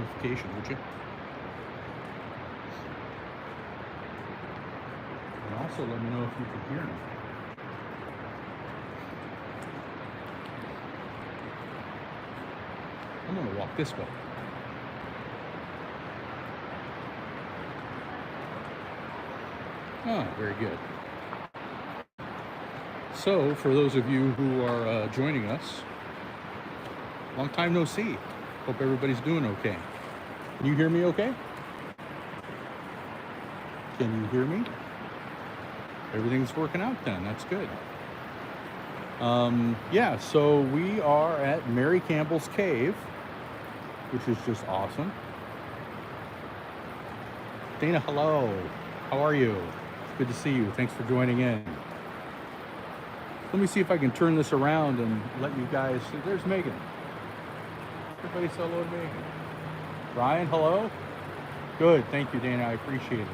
notification, would you? And also let me know if you can hear me. I'm going to walk this way. Ah, very good. So, for those of you who are joining us, long time no see. Hope everybody's doing okay. Can you hear me okay? Can you hear me? Everything's working out then. That's good. Yeah, so we are at Mary Campbell's cave, which is just awesome. Dana, hello. How are you? It's good to see you. Thanks for joining in. Let me see if I can turn this around and let you guys see. There's Megan. Everybody say hello to Megan. Brian, hello. Good. Thank you, Dana. I appreciate it.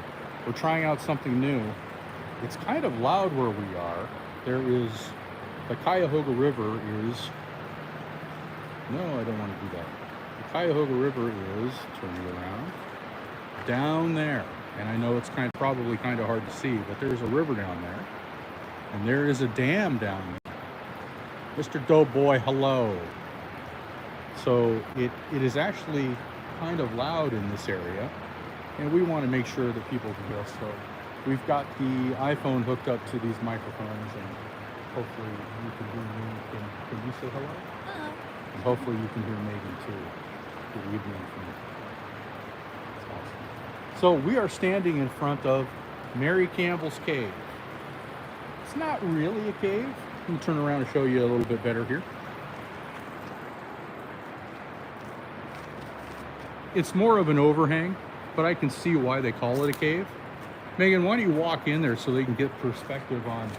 We're trying out something new. It's kind of loud where we are. There is, the Cuyahoga River is, no, I don't want to do that. The Cuyahoga River is, turn it around, down there. And I know it's probably kind of hard to see, but there's a river down there. And there is a dam down there. Mr. Doughboy, hello. So it is actually kind of loud in this area. And we want to make sure that people can hear us. So we've got the iPhone hooked up to these microphones, and hopefully you can hear me. Can you say hello? Hello. And hopefully you can hear Megan too. Good evening from you. That's awesome. So we are standing in front of Mary Campbell's cave. It's not really a cave. Let me turn around and show you a little bit better here. It's more of an overhang, but I can see why they call it a cave. Megan, why don't you walk in there so they can get perspective on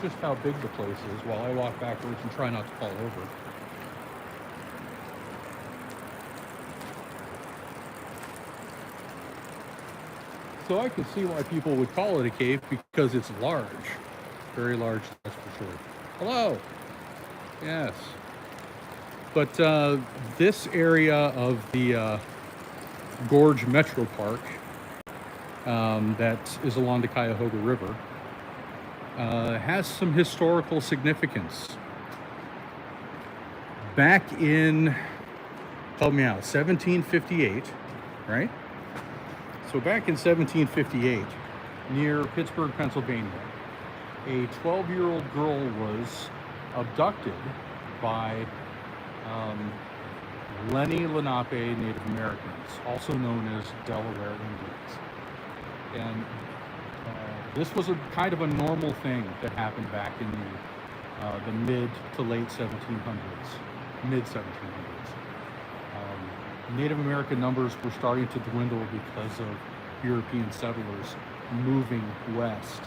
just how big the place is while I walk backwards and try not to fall over. So I can see why people would call it a cave, because it's large. Very large, that's for sure. Hello. Yes. But this area of the Gorge Metro Park that is along the Cuyahoga River has some historical significance. Back in, help me out, 1758, right? So back in 1758, near Pittsburgh, Pennsylvania, a 12-year-old girl was abducted by Lenni Lenape Native Americans, also known as Delaware Indians. And this was a kind of a normal thing that happened back in the mid to late 1700s, mid 1700s. Native American numbers were starting to dwindle because of European settlers moving west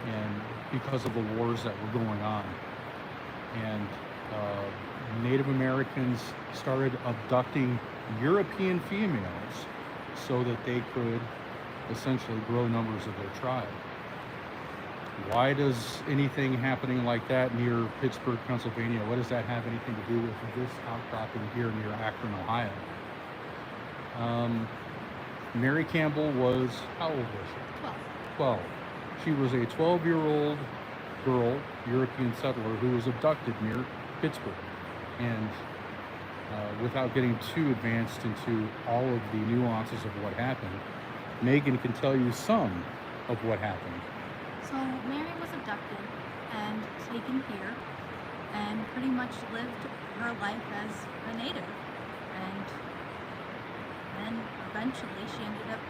and because of the wars that were going on. And Native Americans started abducting European females so that they could essentially grow numbers of their tribe. Why does anything happening like that near Pittsburgh, Pennsylvania, what does that have anything to do with this outcropping here near Akron, Ohio? Mary Campbell was, how old was she? 12. She was a 12-year-old girl, European settler, who was abducted near Pittsburgh. And without getting too advanced into all of the nuances of what happened, Megan can tell you some of what happened. So Mary was abducted and taken here and pretty much lived her life as a native. And then eventually she ended up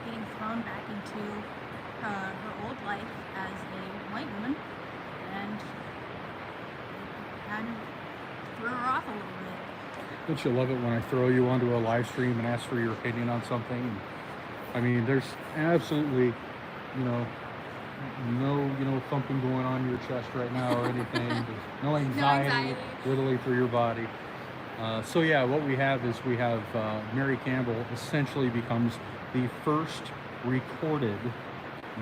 getting thrown back into her old life as a white woman, and kind of threw her off a little bit. Don't you love it when I throw you onto a live stream and ask for your opinion on something? I mean, there's absolutely, no thumping going on in your chest right now or anything. There's no anxiety literally through your body. So yeah, what we have is Mary Campbell essentially becomes the first recorded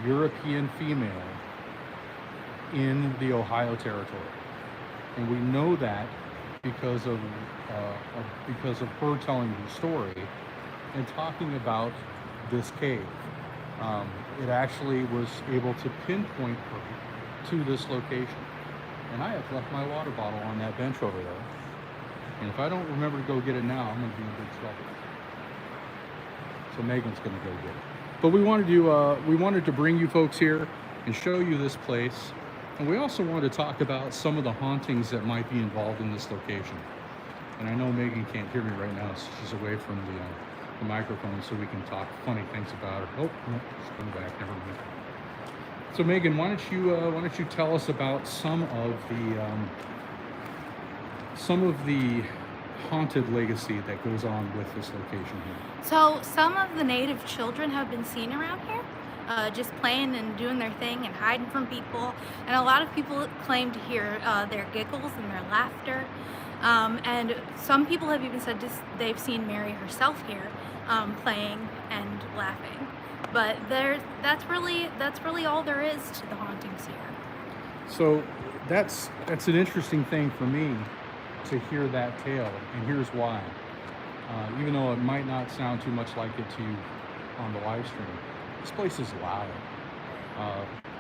European female in the Ohio Territory, and we know that because of her telling the story and talking about this cave. It actually was able to pinpoint her to this location. And I have left my water bottle on that bench over there. And if I don't remember to go get it now, I'm going to be in big trouble. So Megan's going to go get it. But we wanted to bring you folks here and show you this place. And we also wanted to talk about some of the hauntings that might be involved in this location. And I know Megan can't hear me right now, so she's away from the microphone, so we can talk funny things about her. Oh, no, she's coming back. Never mind. So Megan, why don't you tell us about some of the haunted legacy that goes on with this location here? So some of the native children have been seen around here, just playing and doing their thing and hiding from people. And a lot of people claim to hear their giggles and their laughter. And some people have even said they've seen Mary herself here, playing and laughing. But that's really all there is to the hauntings here. So that's an interesting thing for me to hear that tale, and here's why. Even though it might not sound too much like it to you on the live stream, this place is loud.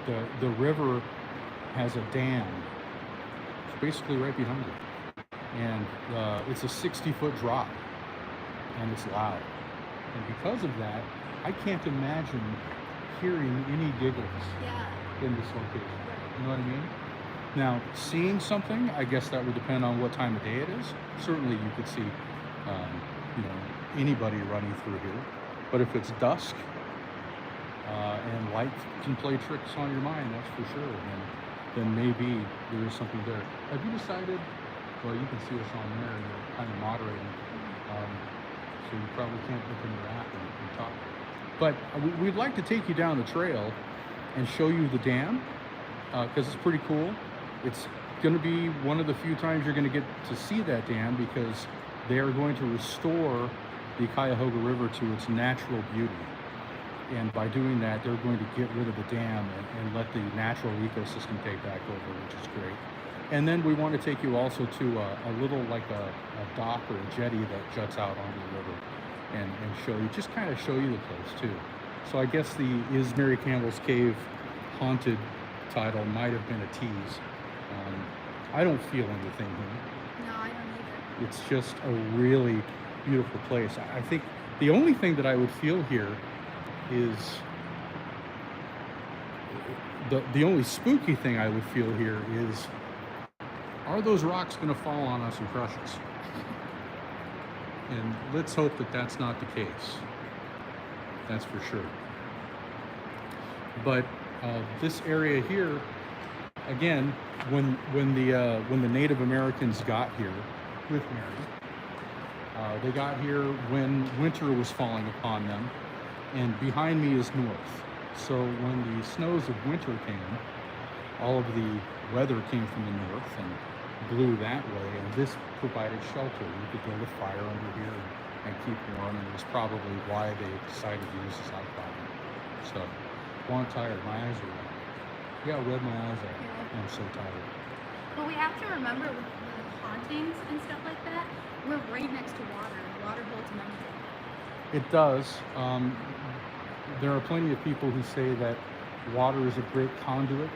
The river has a dam. It's basically right behind it, and it's a 60-foot drop, and it's loud. And because of that, I can't imagine hearing any giggles in this location. You know what I mean? Now, seeing something, I guess that would depend on what time of day it is. Certainly you could see, anybody running through here. But if it's dusk, and light can play tricks on your mind, that's for sure, then maybe there is something there. Have you decided, well, you can see us on there, and you're kind of moderating, so you probably can't open your app and talk. But we'd like to take you down the trail and show you the dam, because it's pretty cool. It's going to be one of the few times you're going to get to see that dam, because they are going to restore the Cuyahoga River to its natural beauty. And by doing that, they're going to get rid of the dam and let the natural ecosystem take back over, which is great. And then we want to take you also to a little, like a dock or a jetty that juts out onto the river, and show you, just kind of show you the place too. So I guess the Is Mary Campbell's Cave Haunted title might have been a tease. I don't feel anything here. No, I don't either. It's just a really beautiful place. I think the only thing that I would feel here is the only spooky thing I would feel here is, are those rocks going to fall on us and crush us? And let's hope that that's not the case. That's for sure. But this area here, again, when the Native Americans got here with Mary, they got here when winter was falling upon them, and behind me is north. So when the snows of winter came, all of the weather came from the north and blew that way, and this provided shelter. You could build a fire under here and keep warm, and it was probably why they decided to use this outcrop. So, well, I'm tired. My eyes are red. Yeah, I read my eyes out. I'm so tired. But we have to remember with the hauntings and stuff like that, we're right next to water, and water holds memory. It does. There are plenty of people who say that water is a great conduit.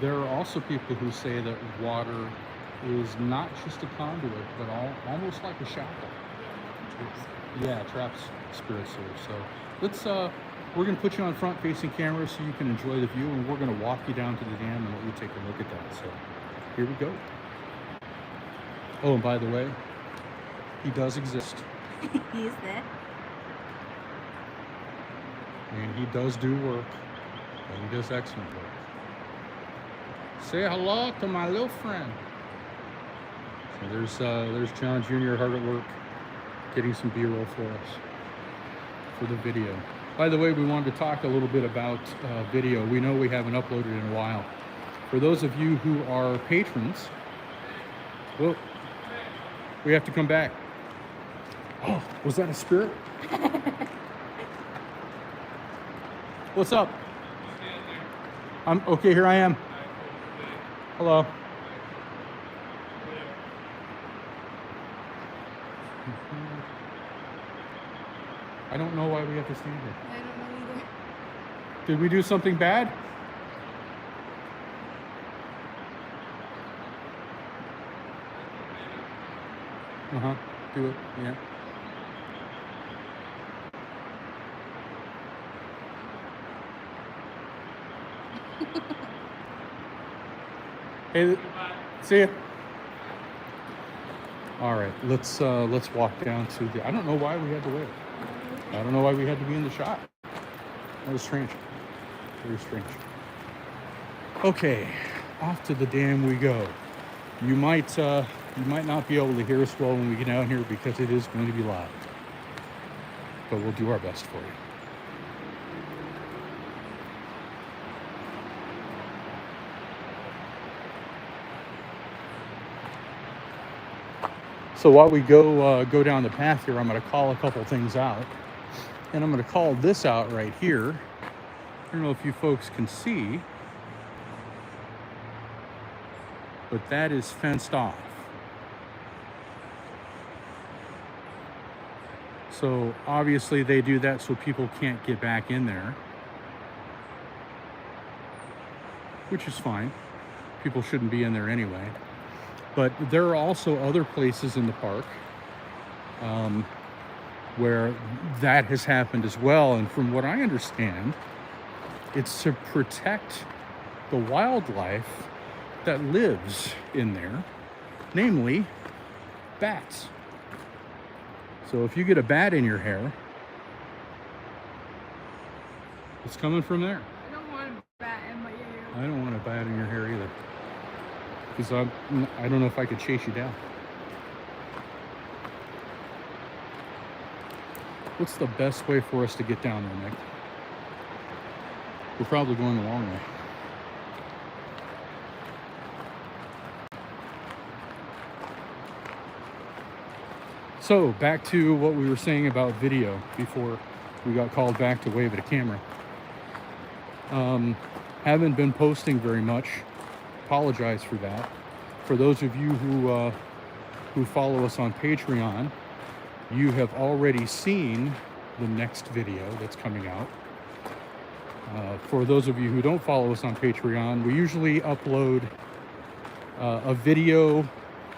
There are also people who say that water is not just a conduit, but almost like a shackle. Yeah, it traps spirits here. So let's, we're going to put you on front-facing camera so you can enjoy the view, and we're going to walk you down to the dam and let you take a look at that. So here we go. Oh, and by the way, he does exist. He is there. And he does do work, and he does excellent work. Say hello to my little friend. So there's John Jr. hard at work, getting some B-roll for us for the video. By the way, we wanted to talk a little bit about video. We know we haven't uploaded in a while. For those of you who are patrons, well, we have to come back. Oh, was that a spirit? What's up? I'm okay, here I am. Hello. I don't know why we have to stand here. I don't know either. Did we do something bad? Uh-huh. Do it. Yeah. Hey, see ya. All right, let's walk down to the. I don't know why we had to wait. I don't know why we had to be in the shop. That was strange. Very strange. Okay, off to the dam we go. You might not be able to hear us well when we get down here because it is going to be loud. But we'll do our best for you. So while we go down the path here, I'm going to call a couple things out. And I'm going to call this out right here. I don't know if you folks can see, but that is fenced off. So obviously they do that so people can't get back in there, which is fine. People shouldn't be in there anyway. But there are also other places in the park where that has happened as well. And from what I understand, it's to protect the wildlife that lives in there, namely bats. So if you get a bat in your hair, it's coming from there. I don't want a bat in my ear. I don't want a bat in your hair either, because I don't know if I could chase you down. What's the best way for us to get down there, Meg? We're probably going the long way. So back to what we were saying about video before we got called back to wave at a camera. Haven't been posting very much. Apologize for that. For those of you who follow us on Patreon, you have already seen the next video that's coming out. For those of you who don't follow us on Patreon, we usually upload a video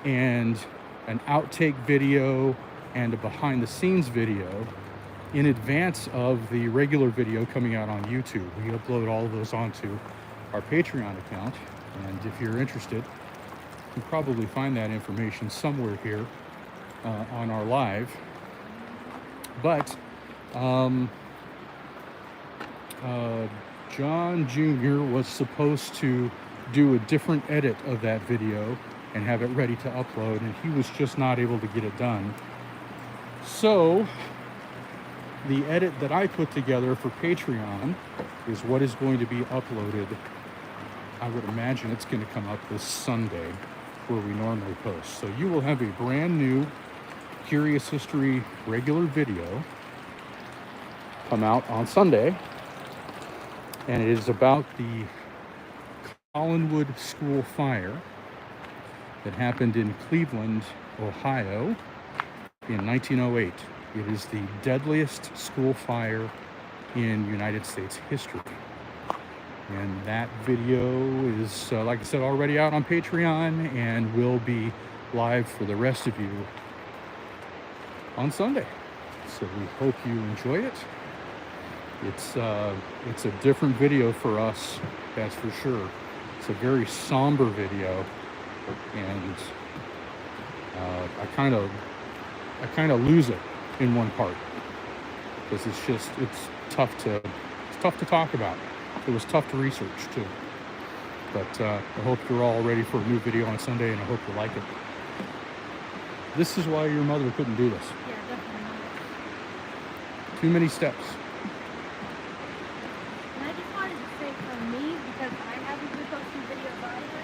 and an outtake video and a behind the scenes video in advance of the regular video coming out on YouTube. We upload all of those onto our Patreon account, and if you're interested, you can probably find that information somewhere here on our live. But John Jr. was supposed to do a different edit of that video and have it ready to upload, and he was just not able to get it done. So the edit that I put together for Patreon is what is going to be uploaded. I would imagine it's going to come up this Sunday where we normally post. So you will have a brand new Curious History regular video come out on Sunday, and it is about the Collinwood School fire that happened in Cleveland, Ohio in 1908. It is the deadliest school fire in United States history. And that video is, like I said, already out on Patreon and will be live for the rest of you on Sunday. So we hope you enjoy it. It's a different video for us, that's for sure. It's a very somber video, and I kind of lose it in one part because it's tough to talk about. It was tough to research too. But I hope you're all ready for a new video on Sunday, and I hope you like it. This is why your mother couldn't do this. Yeah, definitely not. Too many steps. And I just wanted to say for me, because I haven't been posting videos either,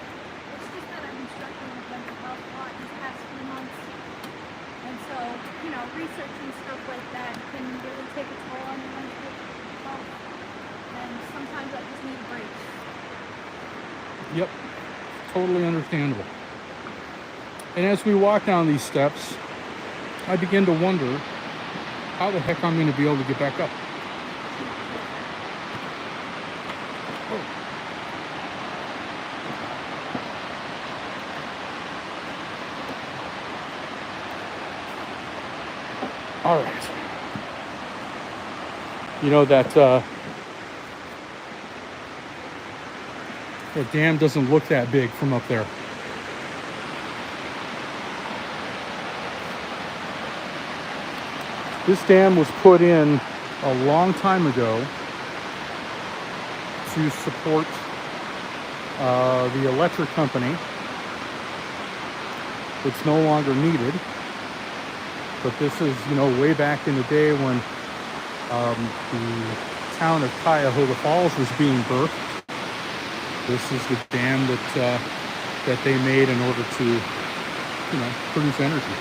it's just that I've been struggling with mental health a lot these past few months. And so, researching stuff like that can really take a toll on your mental health. And sometimes I just need a break. Yep, totally understandable. And as we walk down these steps, I begin to wonder how the heck I'm going to be able to get back up. Oh. All right. You know that the dam doesn't look that big from up there. This dam was put in a long time ago to support the electric company. It's no longer needed, but this is, you know, way back in the day when the town of Cuyahoga Falls was being birthed. This is the dam that they made in order to, you know, produce energy.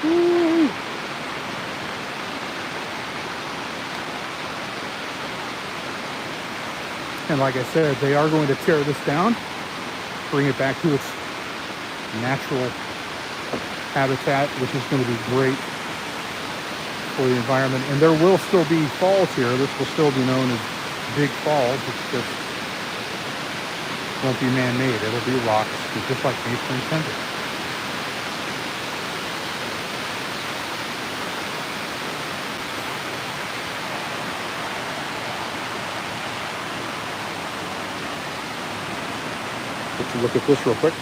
Woo! And like I said, they are going to tear this down, bring it back to its natural habitat, which is going to be great for the environment. And there will still be falls here. This will still be known as Big Falls. It's just won't be man-made. It'll be rocks, just like nature intended. Let's look at this real quick.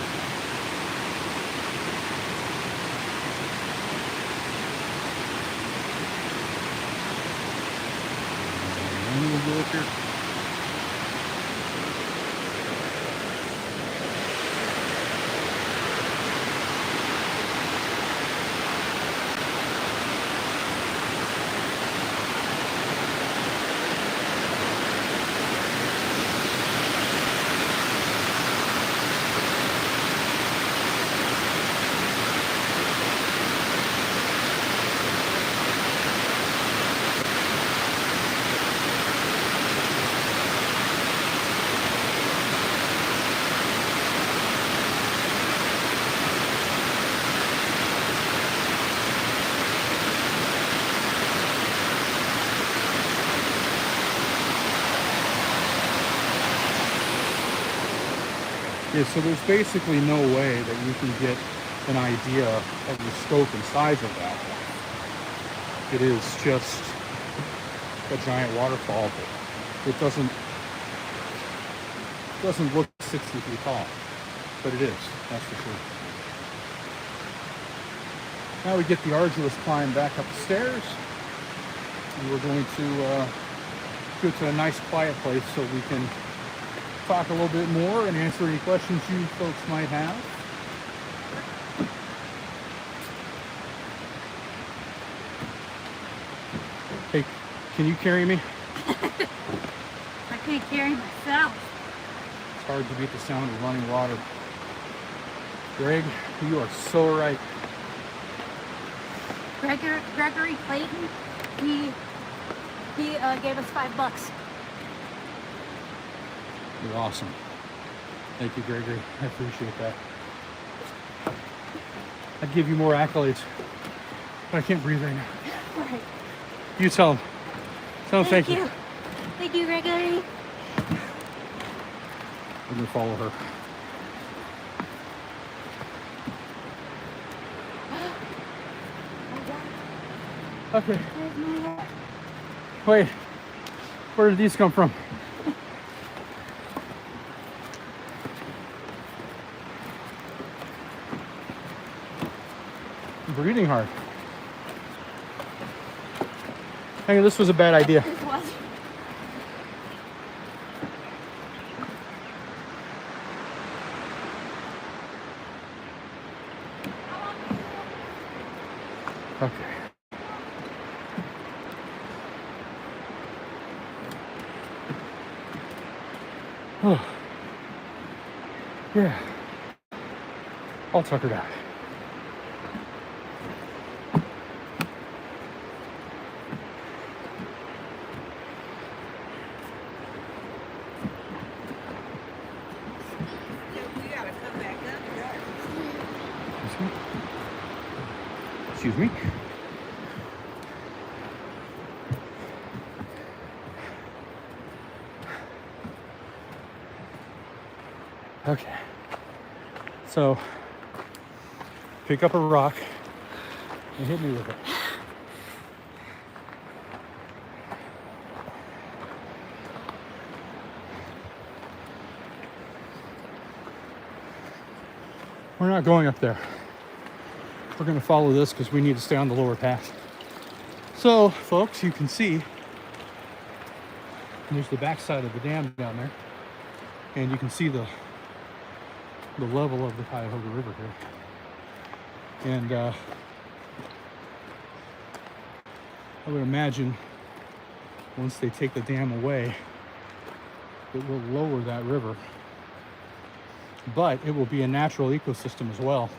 And we'll go up here. Yeah, so there's basically no way that you can get an idea of the scope and size of that. It is just a giant waterfall, but it doesn't look 60 feet tall, but it is, that's for sure. Now we get the arduous climb back up the stairs, and we're going to go to a nice quiet place so we can talk a little bit more and answer any questions you folks might have. Hey, can you carry me? I can't carry myself. It's hard to beat the sound of running water. Greg, you are so right. Gregory Clayton, he gave us $5. You're awesome. Thank you, Gregory. I appreciate that. I'd give you more accolades, but I can't breathe right now. Right. You tell him. Tell him thank you. Thank you, Gregory. I'm going to follow her. Okay. Wait. Where did these come from? Breathing hard. Hang on, this was a bad idea. It was. Okay. Oh. Yeah. All tuckered out. Excuse me. Okay. So, pick up a rock and hit me with it. We're not going up there. We're going to follow this because we need to stay on the lower path. So, folks, you can see there's the backside of the dam down there, and you can see the level of the Cuyahoga River here. And I would imagine once they take the dam away, it will lower that river. But it will be a natural ecosystem as well.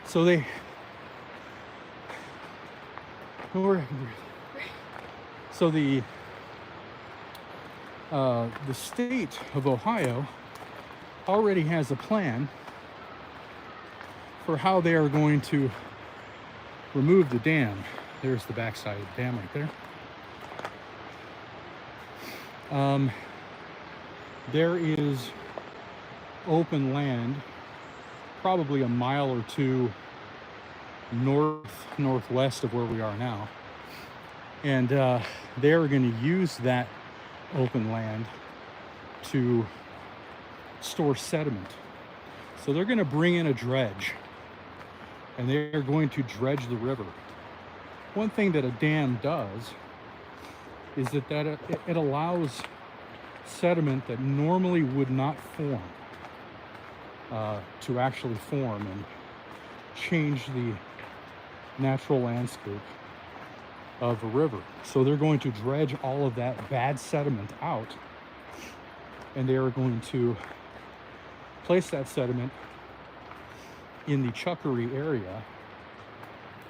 So the state of Ohio already has a plan for how they are going to remove the dam. There's the backside of the dam right there. There is open land, probably a mile or two northwest of where we are now, and they are going to use that open land to store sediment. So they're going to bring in a dredge, and they're going to dredge the river. One thing that a dam does is that it allows sediment that normally would not form to actually form and change the natural landscape of a river. So they're going to dredge all of that bad sediment out, and they are going to place that sediment in the Chuckery area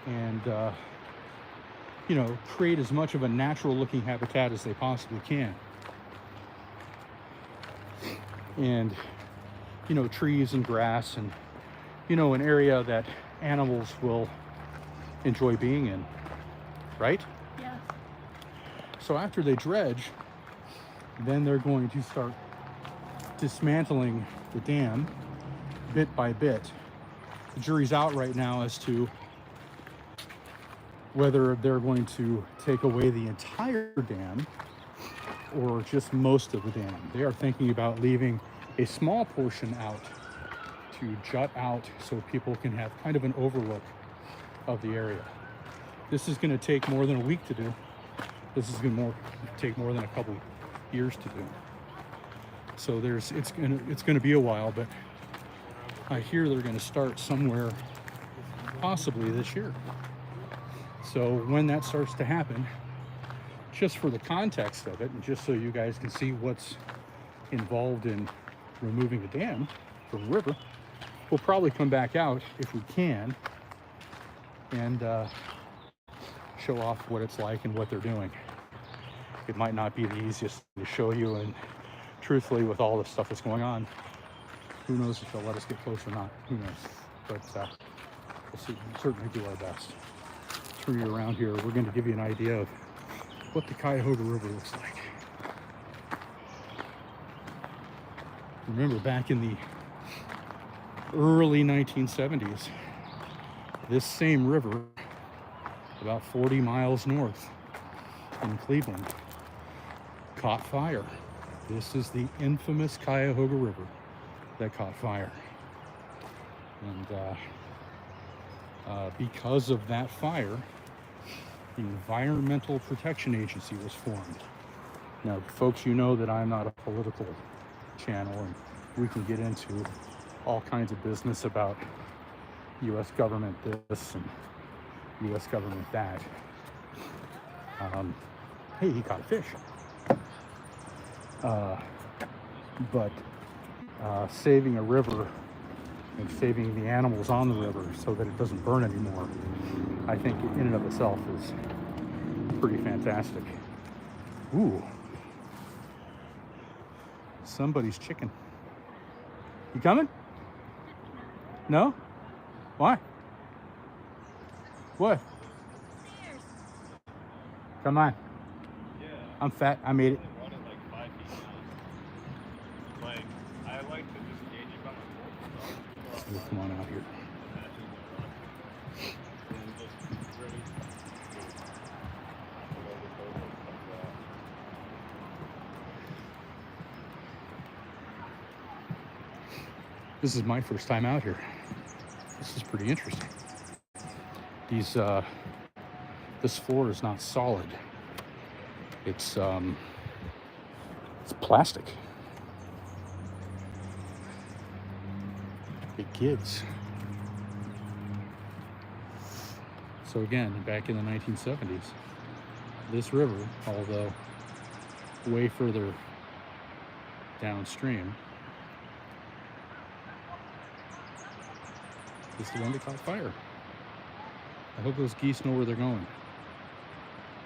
and create as much of a natural looking habitat as they possibly can. And trees and grass and an area that animals will enjoy being in, right? Yeah. So after they dredge, then they're going to start dismantling the dam bit by bit. The jury's out right now as to whether they're going to take away the entire dam or just most of the dam. They are thinking about leaving a small portion out to jut out so people can have kind of an overlook of the area. This is going to take more than a week to do. This is going to take more than a couple years to do. So it's going to be a while, but I hear they're going to start somewhere possibly this year. So when that starts to happen, just for the context of it, and just so you guys can see what's involved in removing the dam from the river, we'll probably come back out if we can and show off what it's like and what they're doing. It might not be the easiest thing to show you, and truthfully, with all the stuff that's going on, who knows if they'll let us get close or not. Who knows? But we'll certainly do our best. Through you around here, we're going to give you an idea of what the Cuyahoga River looks like. Remember, back in the early 1970s, this same river, about 40 miles north in Cleveland, caught fire. This is the infamous Cuyahoga River that caught fire. And because of that fire, the Environmental Protection Agency was formed. Now, folks, you know that I'm not a political channel, and we can get into all kinds of business about U.S. government this and U.S. government that. Hey, he caught a fish. But saving a river and saving the animals on the river so that it doesn't burn anymore, I think in and of itself is pretty fantastic. Ooh. Somebody's chicken. You coming? No? Why? What? Come on. Yeah. I'm fat. I made it. Run it like 5 feet down. Like, I like to We'll come on out here. This is my first time out here. This is pretty interesting. This floor is not solid. It's plastic. Big kids. So again, back in the 1970s, this river, although way further downstream, is the one that caught fire. I hope those geese know where they're going.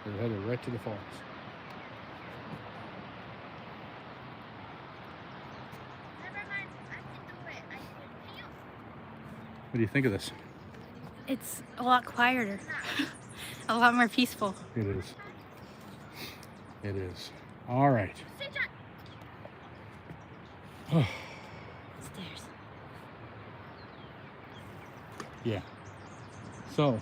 They're headed right to the falls. What do you think of this? It's a lot quieter, a lot more peaceful. It is. It is. All right. Stairs. Yeah. So,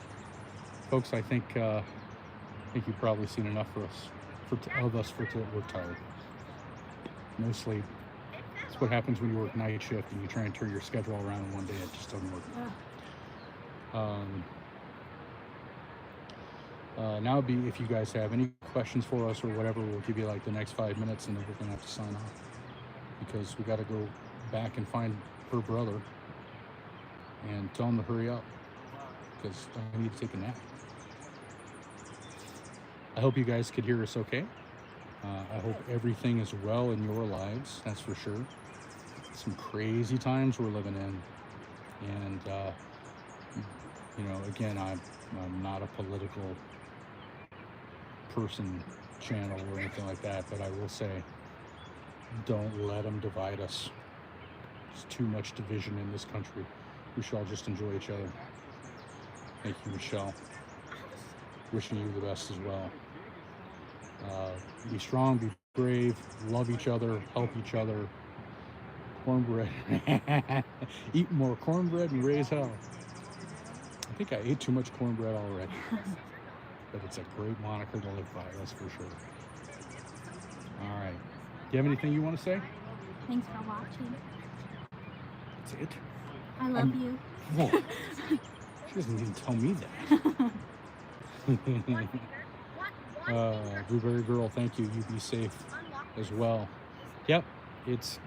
folks, I think you've probably seen enough of us for today. We're tired. No sleep. That's what happens when you work night shift and you try and turn your schedule around in one day. It just doesn't work. Now, if you guys have any questions for us or whatever, we'll give you like the next 5 minutes, and then we're gonna have to sign off because we got to go back and find her brother and tell him to hurry up because I need to take a nap. I hope you guys could hear us okay. I hope everything is well in your lives, that's for sure. Some crazy times we're living in. And, you know, again, I'm not a political person, channel, or anything like that, but I will say, don't let them divide us. There's too much division in this country. We should all just enjoy each other. Thank you, Michelle. Wishing you the best as well. Be strong, be brave, love each other, help each other. Cornbread. Eat more cornbread and raise hell. I think I ate too much cornbread already. But it's a great moniker to live by, that's for sure. All right. Do you have anything you want to say? Thanks for watching. That's it? I love you. Whoa. She doesn't even tell me that. Blueberry Girl, thank you. You be safe as well. Yep, it's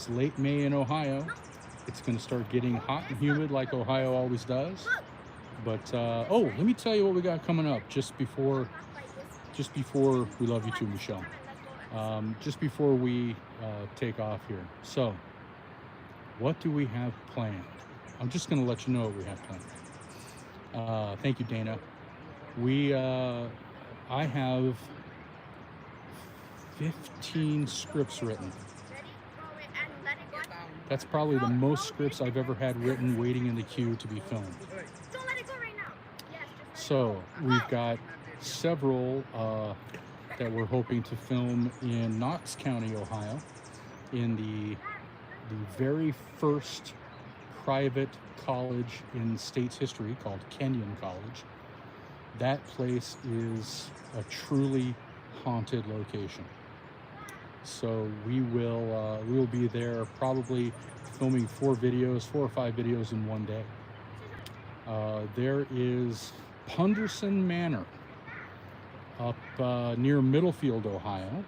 late May in Ohio. It's going to start getting hot and humid like Ohio always does. But oh, let me tell you what we got coming up just before we love you too, Michelle. Just before we take off here. So, what do we have planned? I'm just going to let you know what we have planned. Thank you, Dana. I have 15 scripts written. That's probably the most scripts I've ever had written waiting in the queue to be filmed. So we've got several that we're hoping to film in Knox County, Ohio, in the very first private college in state's history called Kenyon College. That place is a truly haunted location. So we will be there probably filming 4 or 5 videos in one day. There is Punderson Manor up near Middlefield, Ohio.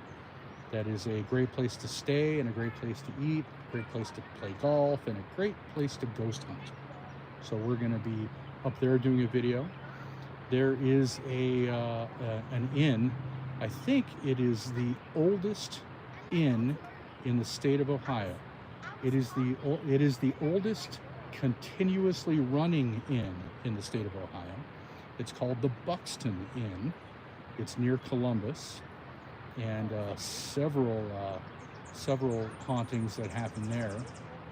That is a great place to stay and a great place to eat, a great place to play golf, and a great place to ghost hunt. So we're going to be up there doing a video. There is an inn. I think it is the oldest inn in the state of Ohio. It is the oldest continuously running inn in the state of Ohio. It's called the Buxton Inn. It's near Columbus, and several hauntings that happen there.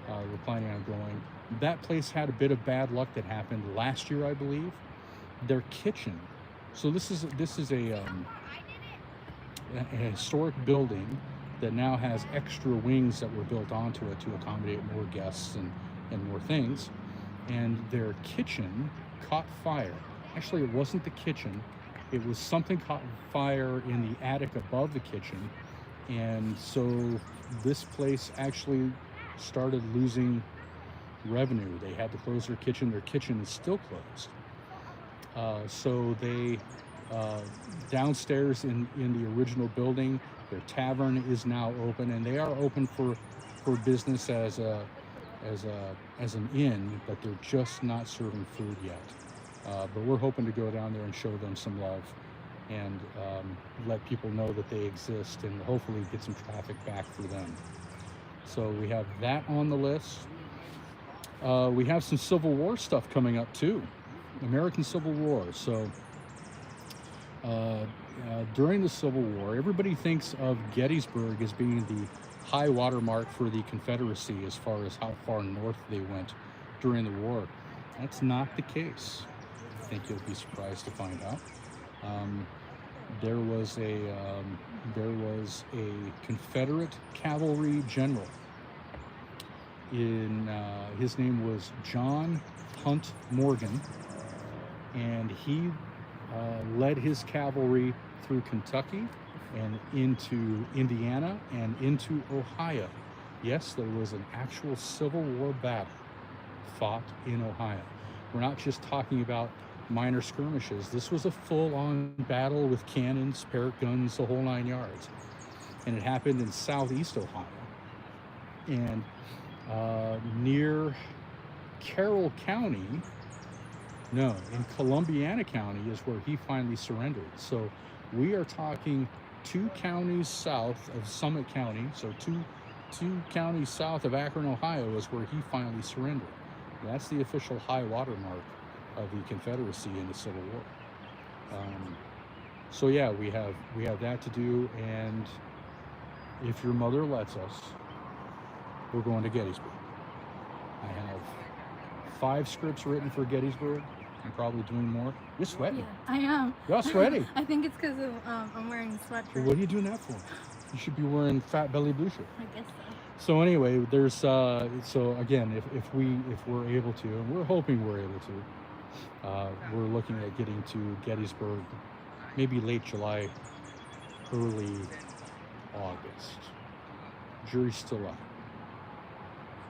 We're planning on going. That place had a bit of bad luck that happened last year, I believe. Their kitchen. So this is a historic building that now has extra wings that were built onto it to accommodate more guests and and more things. And their kitchen caught fire. Actually, it wasn't the kitchen. It was something caught fire in the attic above the kitchen. And so this place actually started losing revenue. They had to close their kitchen. Their kitchen is still closed. So they, downstairs in the original building, their tavern is now open, and they are open for business as an inn, but they're just not serving food yet. But we're hoping to go down there and show them some love, and let people know that they exist, and hopefully get some traffic back for them. So we have that on the list. We have some Civil War stuff coming up too, American Civil War. So during the Civil War, everybody thinks of Gettysburg as being the high water mark for the Confederacy as far as how far north they went during the war. That's not the case. I think you'll be surprised to find out. There was a Confederate cavalry general. His name was John Hunt Morgan, and he led his cavalry through Kentucky and into Indiana and into Ohio. Yes, there was an actual Civil War battle fought in Ohio. We're not just talking about minor skirmishes. This was a full-on battle with cannons, Parrott guns, the whole 9 yards. And it happened in southeast Ohio. And near Carroll County, no, in Columbiana County is where he finally surrendered. So we are talking 2 counties south of Summit County, so two counties south of Akron, Ohio, is where he finally surrendered. That's the official high water mark of the Confederacy in the Civil War. So yeah, we have that to do, and if your mother lets us, we're going to Gettysburg. I have 5 scripts written for Gettysburg. I'm probably doing more. You're sweating. Yeah, I am. You're sweaty. I think it's because of I'm wearing a sweatshirt. Well, what are you doing that for? You should be wearing fat belly blue shirt. I guess so. So anyway, there's so again, if we're able to, and we're hoping we're able to, we're looking at getting to Gettysburg, maybe late July, early August. Jury's still out,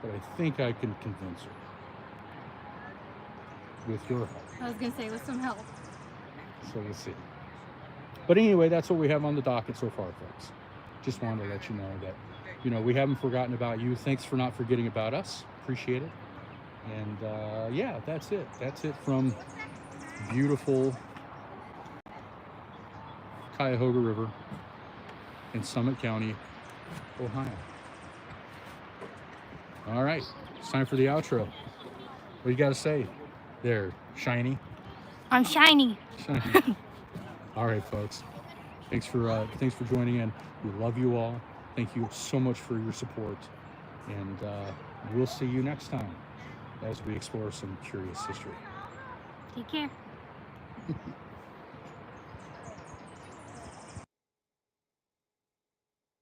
but I think I can convince her with your help. I was gonna say with some help. So we'll see. But anyway, that's what we have on the docket so far, folks. Just wanted to let you know that, we haven't forgotten about you. Thanks for not forgetting about us. Appreciate it. And yeah, that's it. That's it from beautiful Cuyahoga River in Summit County, Ohio. All right, it's time for the outro. What do you got to say there, Shiny? I'm shiny. Shiny. All right, folks. Thanks for joining in. We love you all. Thank you so much for your support, and we'll see you next time as we explore some curious history. Take care.